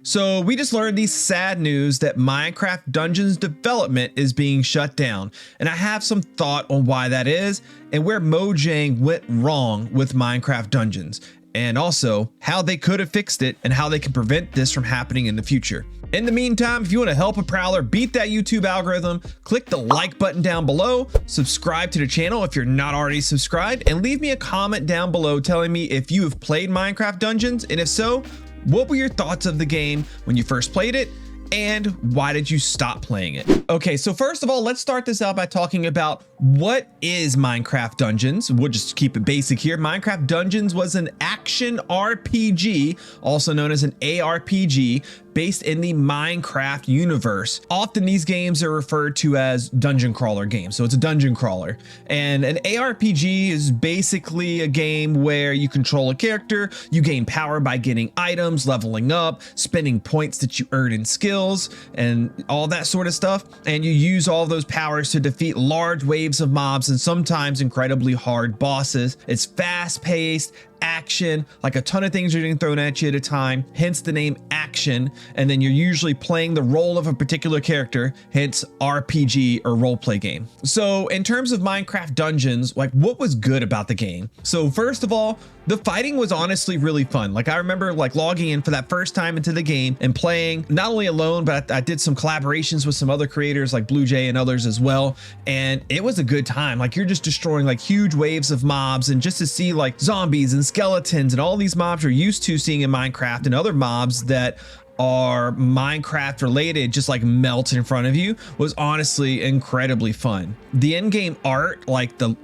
So we just learned the sad news that Minecraft Dungeons development is being shut down. And I have some thought on why that is and where Mojang went wrong with Minecraft Dungeons, and also how they could have fixed it and how they can prevent this from happening in the future. In the meantime, if you want to help a Prowler beat that YouTube algorithm, click the like button down below, subscribe to the channel if you're not already subscribed, and leave me a comment down below telling me if you have played Minecraft Dungeons, and if so, what were your thoughts of the game when you first played it? And why did you stop playing it? Okay, so first of all, let's start this out by talking about what is Minecraft Dungeons. We'll just keep it basic here. Minecraft Dungeons was an action RPG, also known as an ARPG, based in the Minecraft universe. Often these games are referred to as dungeon crawler games. So it's a dungeon crawler. And an ARPG is basically a game where you control a character, you gain power by getting items, leveling up, spending points that you earn in skills, and all that sort of stuff. And you use all those powers to defeat large waves of mobs and sometimes incredibly hard bosses. It's fast-paced, action, like a ton of things are getting thrown at you at a time, hence the name action. And then you're usually playing the role of a particular character, hence RPG or roleplay game. So in terms of Minecraft Dungeons, like what was good about the game? So first of all, the fighting was honestly really fun. Like I remember like logging in for that first time into the game and playing not only alone, but I did some collaborations with some other creators like Blue Jay and others as well. And it was a good time. Like you're just destroying like huge waves of mobs, and just to see like zombies and skeletons and all these mobs you're used to seeing in Minecraft and other mobs that are Minecraft related just like melt in front of you was honestly incredibly fun. The in-game art, like the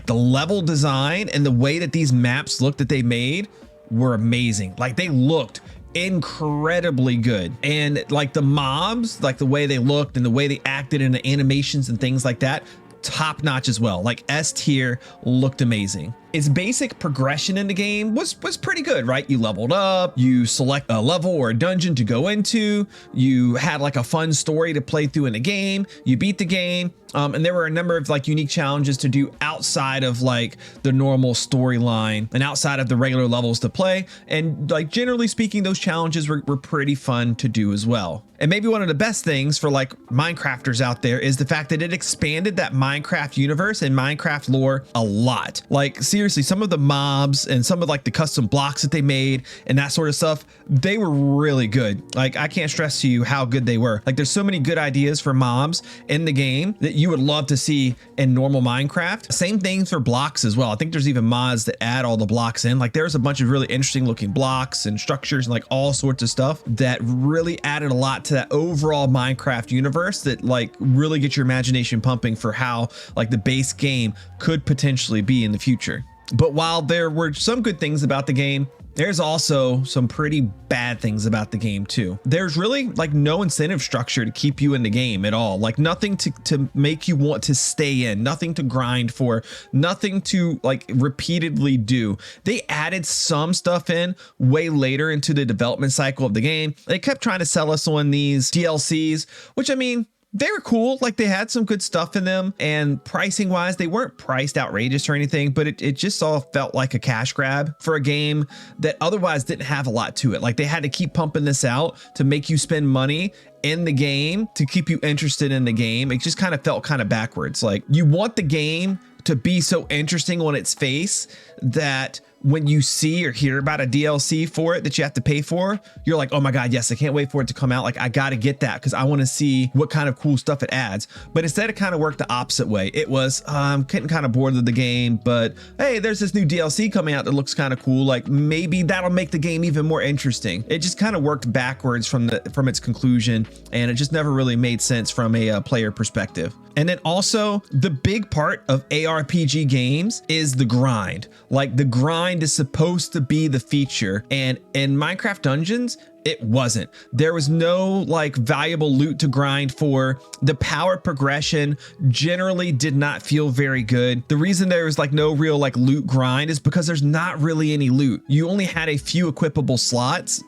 level design and the way that these maps look that they made were amazing. Like they looked incredibly good, and like the mobs, like the way they looked and the way they acted and the animations and things like that, top notch as well. Like S tier, looked amazing. Its basic progression in the game was pretty good, right? You leveled up, you select a level or a dungeon to go into, you had like a fun story to play through in the game, you beat the game, and there were a number of like unique challenges to do outside of like the normal storyline and outside of the regular levels to play. And like generally speaking, those challenges were pretty fun to do as well. And maybe one of the best things for like Minecrafters out there is the fact that it expanded that Minecraft universe and Minecraft lore a lot. Like seriously, some of the mobs and some of like the custom blocks that they made and that sort of stuff, they were really good. Like I can't stress to you how good they were. Like there's so many good ideas for mobs in the game that you would love to see in normal Minecraft. Same things for blocks as well. I think there's even mods that add all the blocks in. Like there's a bunch of really interesting looking blocks and structures and like all sorts of stuff that really added a lot to that overall Minecraft universe that like really get your imagination pumping for how like the base game could potentially be in the future. But while there were some good things about the game, there's also some pretty bad things about the game too. There's really like no incentive structure to keep you in the game at all. Like nothing to make you want to stay in, nothing to grind for, nothing to like repeatedly do. They added some stuff in way later into the development cycle of the game. They kept trying to sell us on these DLCs, which I mean, they were cool. Like they had some good stuff in them, and pricing wise, they weren't priced outrageous or anything, but it just all felt like a cash grab for a game that otherwise didn't have a lot to it. Like they had to keep pumping this out to make you spend money in the game to keep you interested in the game. It just kind of felt kind of backwards. Like you want the game to be so interesting on its face that when you see or hear about a DLC for it that you have to pay for, you're like, oh my God, yes, I can't wait for it to come out. Like I got to get that because I want to see what kind of cool stuff it adds. But instead it kind of worked the opposite way. It was, I'm getting kind of bored of the game, but hey, there's this new DLC coming out that looks kind of cool. Like maybe that'll make the game even more interesting. It just kind of worked backwards from its conclusion, and it just never really made sense from a player perspective. And then also the big part of ARPG games is the grind. Like the grind is supposed to be the feature, and in Minecraft Dungeons, it wasn't. There was no like valuable loot to grind for. The power progression generally did not feel very good. The reason there was like no real like loot grind is because there's not really any loot. You only had a few equipable slots,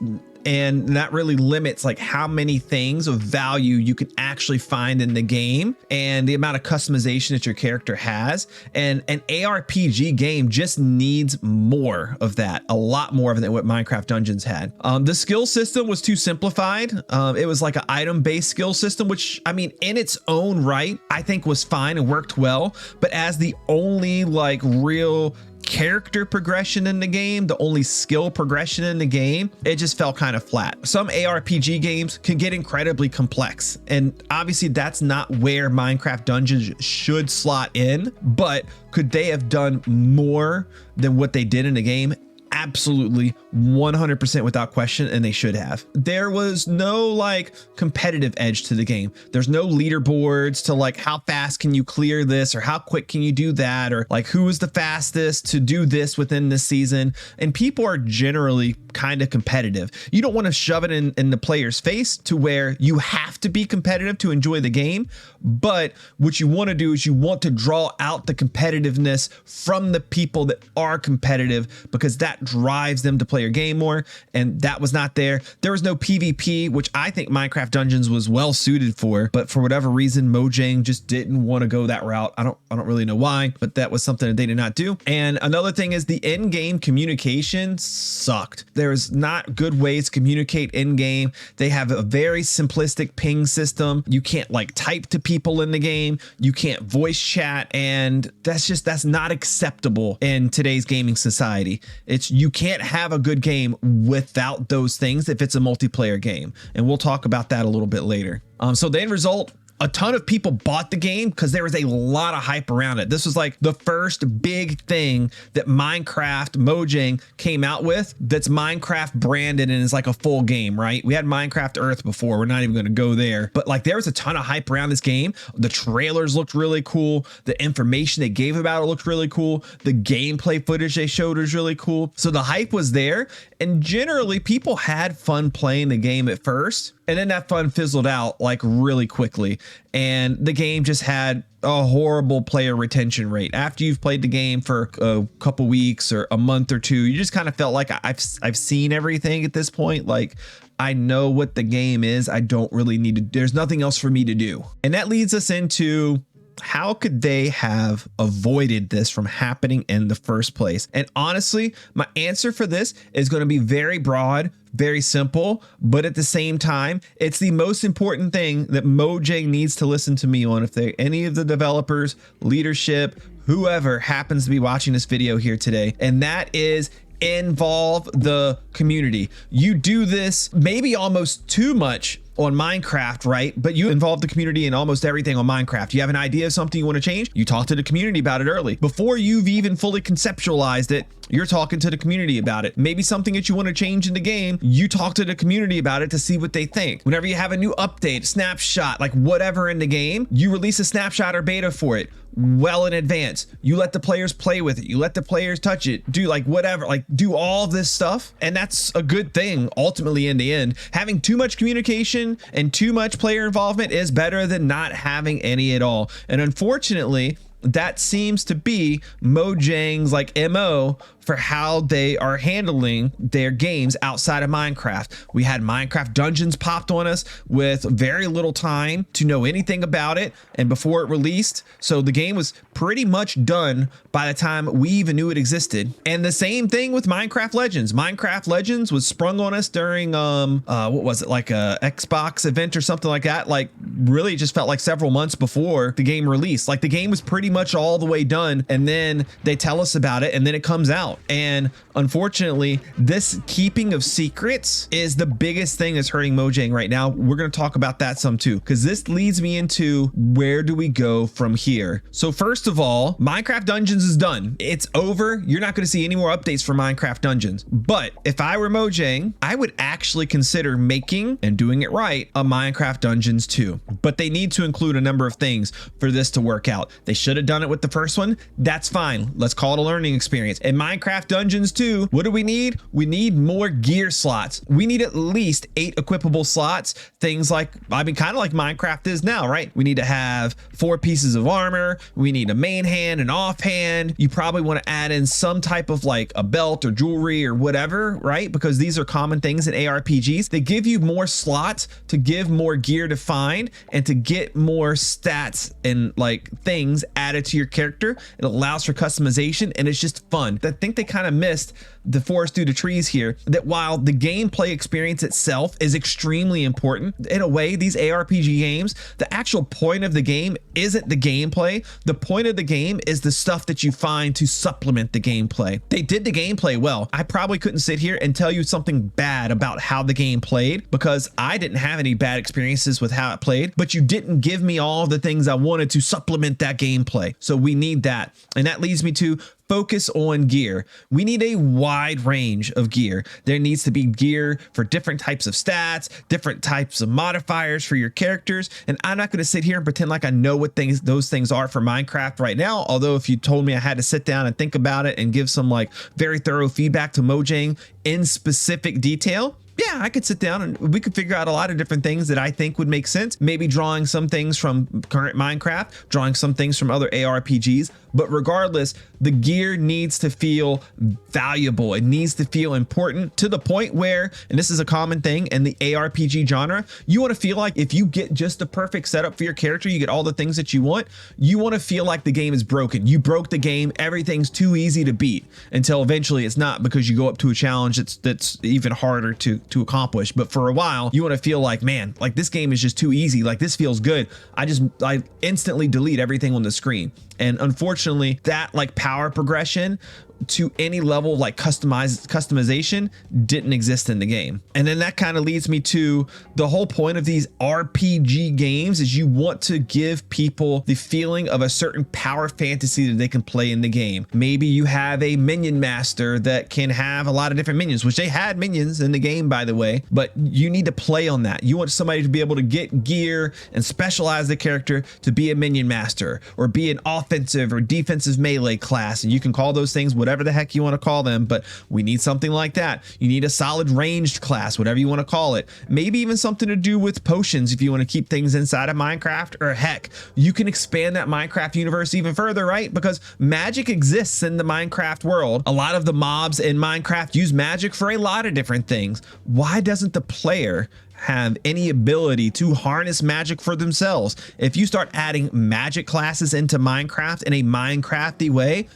and that really limits like how many things of value you can actually find in the game and the amount of customization that your character has. And an ARPG game just needs more of that, a lot more of than what Minecraft Dungeons had. The skill system was too simplified. It was like an item-based skill system, which I mean, in its own right, I think was fine and worked well. But as the only like real character progression in the game, the only skill progression in the game, it just felt kind of flat. Some ARPG games can get incredibly complex, and obviously that's not where Minecraft Dungeons should slot in. But could they have done more than what they did in the game? Absolutely, 100% without question, and they should have. There was no like competitive edge to the game. There's no leaderboards to like how fast can you clear this, or how quick can you do that, or like who is the fastest to do this within this season. And people are generally kind of competitive. You don't want to shove it in the player's face to where you have to be competitive to enjoy the game. But what you want to do is you want to draw out the competitiveness from the people that are competitive, because that drives them to play your game more, and that was not there. There was no PvP, which I think Minecraft Dungeons was well suited for, but for whatever reason Mojang just didn't want to go that route. I don't really know why, but that was something that they did not do. And another thing is the in-game communication sucked. There's not good ways to communicate in-game. They have a very simplistic ping system. You can't like type to people in the game. You can't voice chat, and that's not acceptable in today's gaming society. You can't have a good game without those things if it's a multiplayer game. And we'll talk about that a little bit later. So the end result, a ton of people bought the game because there was a lot of hype around it. This was like the first big thing that Mojang came out with that's Minecraft branded and is like a full game, right? We had Minecraft Earth before. We're not even going to go there, but like there was a ton of hype around this game. The trailers looked really cool. The information they gave about it looked really cool. The gameplay footage they showed was really cool. So the hype was there, and generally people had fun playing the game at first. And then that fun fizzled out like really quickly. And the game just had a horrible player retention rate. After you've played the game for a couple weeks or a month or two, you just kind of felt like I've seen everything at this point. Like, I know what the game is. I don't really need to, there's nothing else for me to do. And that leads us into how could they have avoided this from happening in the first place? And honestly, my answer for this is going to be very broad, very simple, but at the same time, it's the most important thing that Mojang needs to listen to me on. If they, any of the developers, leadership, whoever happens to be watching this video here today, and that is involve the community. You do this maybe almost too much on Minecraft, right? But you involve the community in almost everything on Minecraft. You have an idea of something you want to change, you talk to the community about it early. Before you've even fully conceptualized it, you're talking to the community about it. Maybe something that you want to change in the game, you talk to the community about it to see what they think. Whenever you have a new update, snapshot, like whatever in the game, you release a snapshot or beta for it well in advance. You let the players play with it. You let the players touch it, do like whatever, like do all this stuff. And that's a good thing ultimately in the end. Having too much communication and too much player involvement is better than not having any at all. And unfortunately, that seems to be Mojang's like MO for how they are handling their games outside of Minecraft. We had Minecraft Dungeons popped on us with very little time to know anything about it and before it released. So the game was pretty much done by the time we even knew it existed. And the same thing with Minecraft Legends. Minecraft Legends was sprung on us during what was it, like a Xbox event or something like that. Like really just felt like several months before the game released. Like the game was pretty much all the way done, and then they tell us about it and then it comes out. And unfortunately, this keeping of secrets is the biggest thing that's hurting Mojang right now. We're going to talk about that some too, because this leads me into where do we go from here. So first of all, Minecraft Dungeons is done. It's over. You're not going to see any more updates for Minecraft Dungeons. But if I were Mojang, I would actually consider making and doing it right a Minecraft Dungeons 2. but they need to include a number of things for this to work out. They should have done it with the first one. That's fine. Let's call it a learning experience. In Minecraft Dungeons 2, what do we need? We need more gear slots. We need at least 8 equipable slots. Things like, I mean, kind of like Minecraft is now, right? We need to have 4 pieces of armor. We need a main hand and offhand. You probably want to add in some type of like a belt or jewelry or whatever, right? Because these are common things in ARPGs. They give you more slots to give more gear to find and to get more stats and like things added to your character. It allows for customization and it's just fun. I think they kind of missed the forest through the trees here, that while the gameplay experience itself is extremely important, in a way, these ARPG games, the actual point of the game isn't the gameplay. The point of the game is the stuff that you find to supplement the gameplay. They did the gameplay well. I probably couldn't sit here and tell you something bad about how the game played because I didn't have any bad experiences with how it played, but you didn't give me all the things I wanted to supplement that gameplay. So we need that. And that leads me to focus on gear. We need a wide range of gear. There needs to be gear for different types of stats, different types of modifiers for your characters. And I'm not going to sit here and pretend like I know what those things are for Minecraft right now. Although if you told me I had to sit down and think about it and give some like very thorough feedback to Mojang in specific detail, yeah, I could sit down and we could figure out a lot of different things that I think would make sense. Maybe drawing some things from current Minecraft, drawing some things from other ARPGs. But regardless, the gear needs to feel valuable. It needs to feel important to the point where, and this is a common thing in the ARPG genre, you want to feel like if you get just the perfect setup for your character, you get all the things that you want, you want to feel like the game is broken. You broke the game. Everything's too easy to beat until eventually it's not, because you go up to a challenge that's even harder to accomplish. But for a while, you want to feel like, man, like this game is just too easy. Like this feels good. I instantly delete everything on the screen. And unfortunately, that like power progression to any level of like customization didn't exist in the game. And then that kind of leads me to the whole point of these RPG games is you want to give people the feeling of a certain power fantasy that they can play in the game. Maybe you have a minion master that can have a lot of different minions, which they had minions in the game, by the way, but you need to play on that. You want somebody to be able to get gear and specialize the character to be a minion master or be an offensive or defensive melee class. And you can call those things whatever the heck you want to call them, but we need something like that. You need a solid ranged class, whatever you want to call it. Maybe even something to do with potions if you want to keep things inside of Minecraft, or heck, you can expand that Minecraft universe even further, right? Because magic exists in the Minecraft world. A lot of the mobs in Minecraft use magic for a lot of different things. Why doesn't the player have any ability to harness magic for themselves? If you start adding magic classes into Minecraft in a Minecrafty way,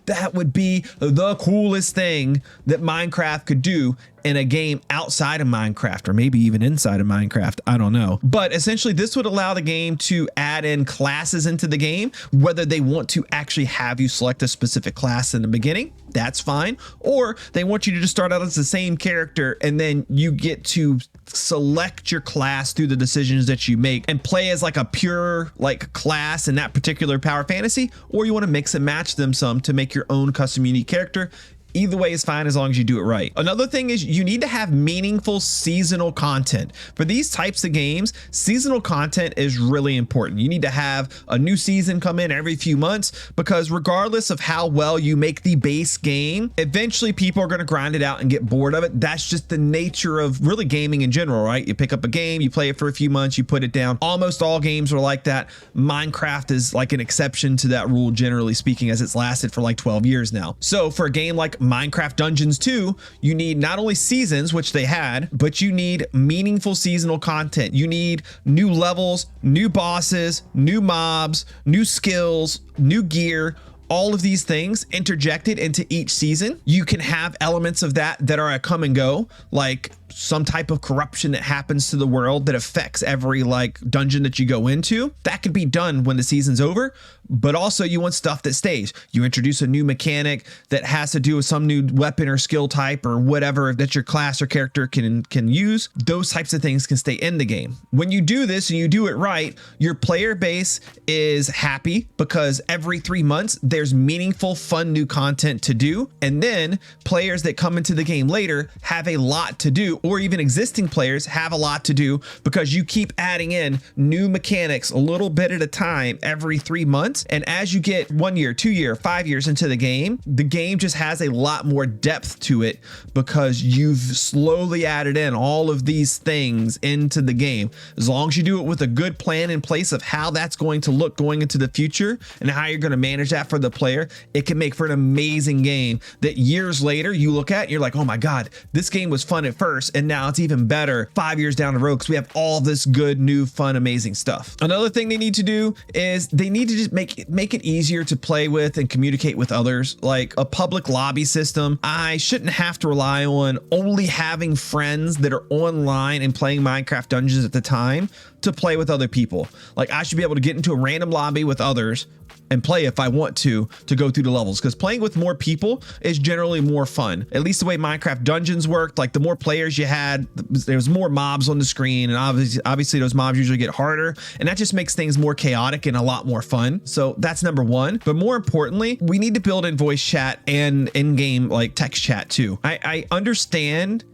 that would be the coolest thing that Minecraft could do in a game outside of Minecraft, or maybe even inside of Minecraft. I don't know. But essentially, this would allow the game to add in classes into the game, whether they want to actually have you select a specific class in the beginning, that's fine. Or they want you to just start out as the same character and then you get to select your class through the decisions that you make and play as like a pure like class in that particular power fantasy, or you want to mix and match them some to make your own custom unique character. Either way is fine as long as you do it right. Another thing is you need to have meaningful seasonal content. For these types of games, seasonal content is really important. You need to have a new season come in every few months, because regardless of how well you make the base game, eventually people are going to grind it out and get bored of it. That's just the nature of really gaming in general, right? You pick up a game, you play it for a few months, you put it down. Almost all games are like that. Minecraft is like an exception to that rule, generally speaking, as it's lasted for like 12 years now. So for a game like Minecraft Dungeons 2, you need not only seasons, which they had, but you need meaningful seasonal content. You need new levels, new bosses, new mobs, new skills, new gear, all of these things interjected into each season. You can have elements of that are a come and go, like some type of corruption that happens to the world that affects every like dungeon that you go into. That could be done when the season's over, but also you want stuff that stays. You introduce a new mechanic that has to do with some new weapon or skill type or whatever that your class or character can use. Those types of things can stay in the game. When you do this and you do it right, your player base is happy because every 3 months there's meaningful, fun new content to do. And then players that come into the game later have a lot to do, you or even existing players have a lot to do, because you keep adding in new mechanics a little bit at a time every 3 months. And as you get 1 year, 2 year, 5 years into the game just has a lot more depth to it, because you've slowly added in all of these things into the game. As long as you do it with a good plan in place of how that's going to look going into the future and how you're going to manage that for the player, it can make for an amazing game that years later you look at and you're like, oh my God, this game was fun at first and now it's even better 5 years down the road because we have all this good, new, fun, amazing stuff. Another thing they need to do is they need to just make it easier to play with and communicate with others, like a public lobby system. I shouldn't have to rely on only having friends that are online and playing Minecraft Dungeons at the time to play with other people. Like, I should be able to get into a random lobby with others and play if I want to go through the levels, because playing with more people is generally more fun. At least the way Minecraft Dungeons worked, like the more players you had, there was more mobs on the screen, and obviously those mobs usually get harder, and that just makes things more chaotic and a lot more fun. So that's number one. But more importantly, we need to build in voice chat and in-game like text chat too. I understand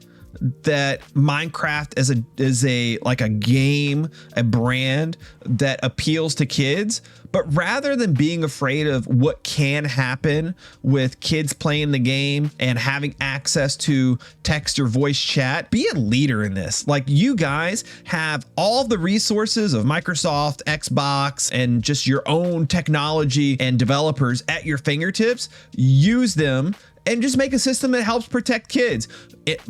that Minecraft is a like a game, a brand that appeals to kids, but rather than being afraid of what can happen with kids playing the game and having access to text or voice chat, be a leader in this. Like, you guys have all the resources of Microsoft, Xbox, and just your own technology and developers at your fingertips. Use them and just make a system that helps protect kids.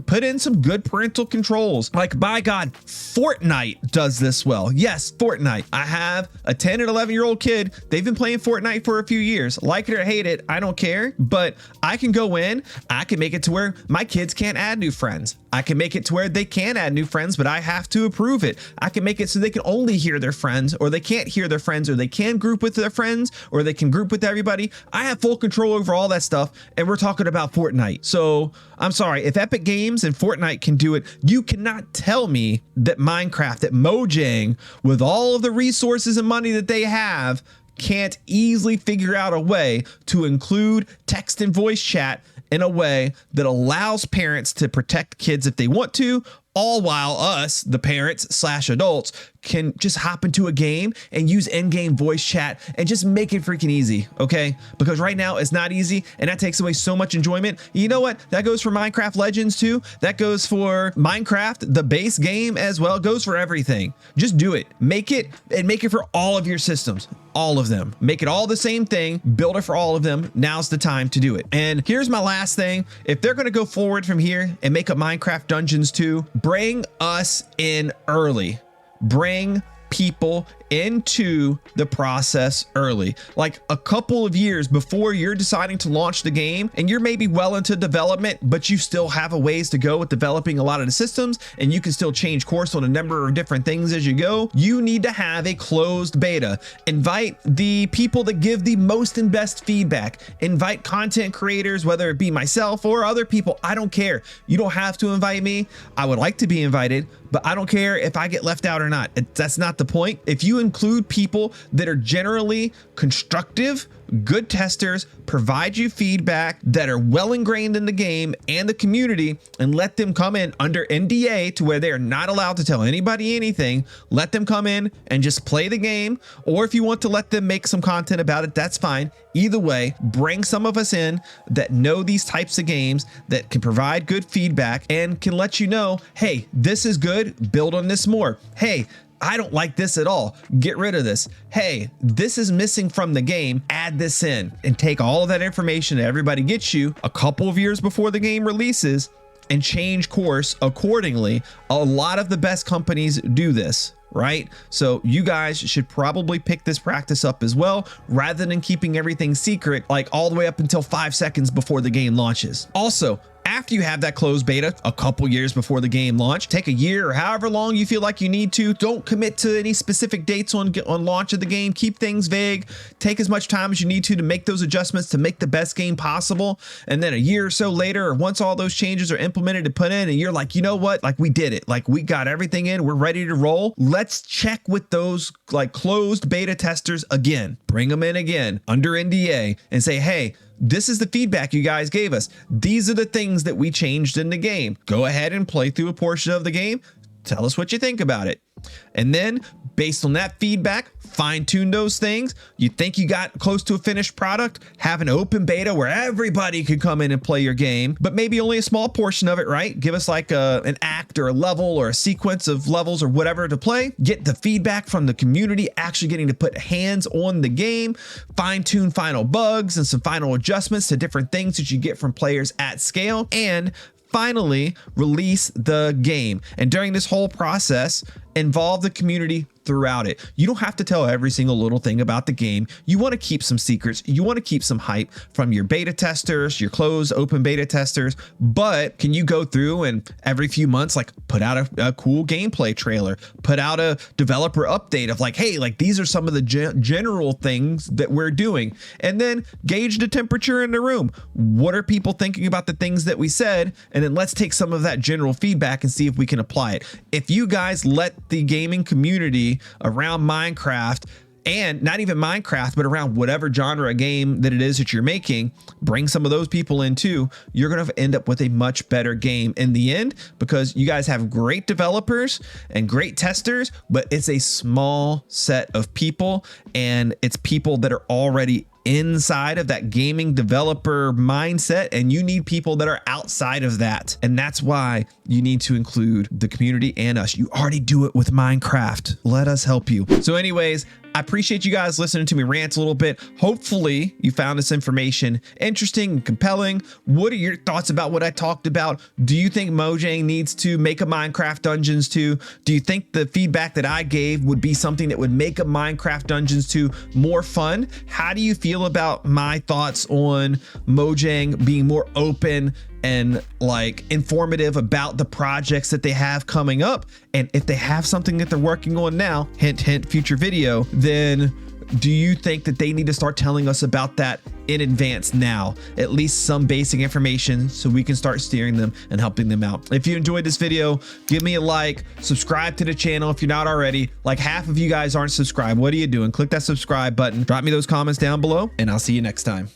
Put in some good parental controls. Like, by God, Fortnite does this well. Yes, Fortnite. I have a 10 and 11-year-old kid. They've been playing Fortnite for a few years. Like it or hate it, I don't care. But I can go in, I can make it to where my kids can't add new friends. I can make it to where they can add new friends, but I have to approve it. I can make it so they can only hear their friends, or they can't hear their friends, or they can group with their friends, or they can group with everybody. I have full control over all that stuff, and we're talking about Fortnite. So I'm sorry, if Epic Games and Fortnite can do it, you cannot tell me that Minecraft, that Mojang, with all of the resources and money that they have, can't easily figure out a way to include text and voice chat in a way that allows parents to protect kids if they want to, all while us, the parents / adults, can just hop into a game and use in-game voice chat and just make it freaking easy, okay? Because right now it's not easy, and that takes away so much enjoyment. You know what? That goes for Minecraft Legends too. That goes for Minecraft, the base game as well. It goes for everything. Just do it. Make it, and make it for all of your systems. All of them. Make it all the same thing. Build it for all of them. Now's the time to do it. And here's my last thing. If they're going to go forward from here and make up Minecraft Dungeons 2, bring us in early. Bring people into the process early, like a couple of years before you're deciding to launch the game, and you're maybe well into development, but you still have a ways to go with developing a lot of the systems, and you can still change course on a number of different things as you go. You need to have a closed beta. Invite the people that give the most and best feedback. Invite content creators, whether it be myself or other people. I don't care. You don't have to invite me. I would like to be invited, but I don't care if I get left out or not. That's not the point. If you include people that are generally constructive, good testers, provide you feedback, that are well ingrained in the game and the community, and let them come in under NDA to where they are not allowed to tell anybody anything. Let them come in and just play the game. Or if you want to let them make some content about it, that's fine. Either way, bring some of us in that know these types of games, that can provide good feedback and can let you know, hey, this is good, build on this more. Hey, I don't like this at all, get rid of this. Hey, this is missing from the game, add this in. And take all of that information that everybody gets you a couple of years before the game releases and change course accordingly. A lot of the best companies do this, right? So you guys should probably pick this practice up as well, rather than keeping everything secret, like all the way up until 5 seconds before the game launches. Also, after you have that closed beta a couple years before the game launch, take a year or however long you feel like you need to. Don't commit to any specific dates on launch of the game. Keep things vague. Take as much time as you need to make those adjustments to make the best game possible. And then a year or so later, or once all those changes are implemented and put in, and you're like, you know what? Like, we did it. Like, we got everything in. We're ready to roll. Let's check with those like closed beta testers again. Bring them in again under NDA and say, hey, this is the feedback you guys gave us. These are the things that we changed in the game. Go ahead and play through a portion of the game. Tell us what you think about it. And then based on that feedback, fine tune those things. You think you got close to a finished product, have an open beta where everybody could come in and play your game, but maybe only a small portion of it, right? Give us like an act or a level or a sequence of levels or whatever to play. Get the feedback from the community, actually getting to put hands on the game, fine tune final bugs and some final adjustments to different things that you get from players at scale, and finally release the game. And during this whole process, involve the community throughout it. You don't have to tell every single little thing about the game. You want to keep some secrets. You want to keep some hype from your beta testers, your closed open beta testers, but can you go through and every few months, like put out a cool gameplay trailer, put out a developer update of like, hey, like these are some of the general things that we're doing, and then gauge the temperature in the room. What are people thinking about the things that we said? And then let's take some of that general feedback and see if we can apply it. If you guys let the gaming community around Minecraft, and not even Minecraft, but around whatever genre game that it is that you're making, bring some of those people in too, you're going to end up with a much better game in the end, because you guys have great developers and great testers, but it's a small set of people, and it's people that are already inside of that gaming developer mindset, and you need people that are outside of that. And that's why you need to include the community and us. You already do it with Minecraft. Let us help you. So anyways, I appreciate you guys listening to me rant a little bit. Hopefully you found this information interesting and compelling. What are your thoughts about what I talked about? Do you think Mojang needs to make a Minecraft Dungeons 2? Do you think the feedback that I gave would be something that would make a Minecraft Dungeons 2 more fun? How do you feel about my thoughts on Mojang being more open and like informative about the projects that they have coming up? And if they have something that they're working on now, hint, hint, future video, then do you think that they need to start telling us about that in advance now? At least some basic information so we can start steering them and helping them out. If you enjoyed this video, give me a like, subscribe to the channel if you're not already. Like half of you guys aren't subscribed. What are you doing? Click that subscribe button, drop me those comments down below, and I'll see you next time.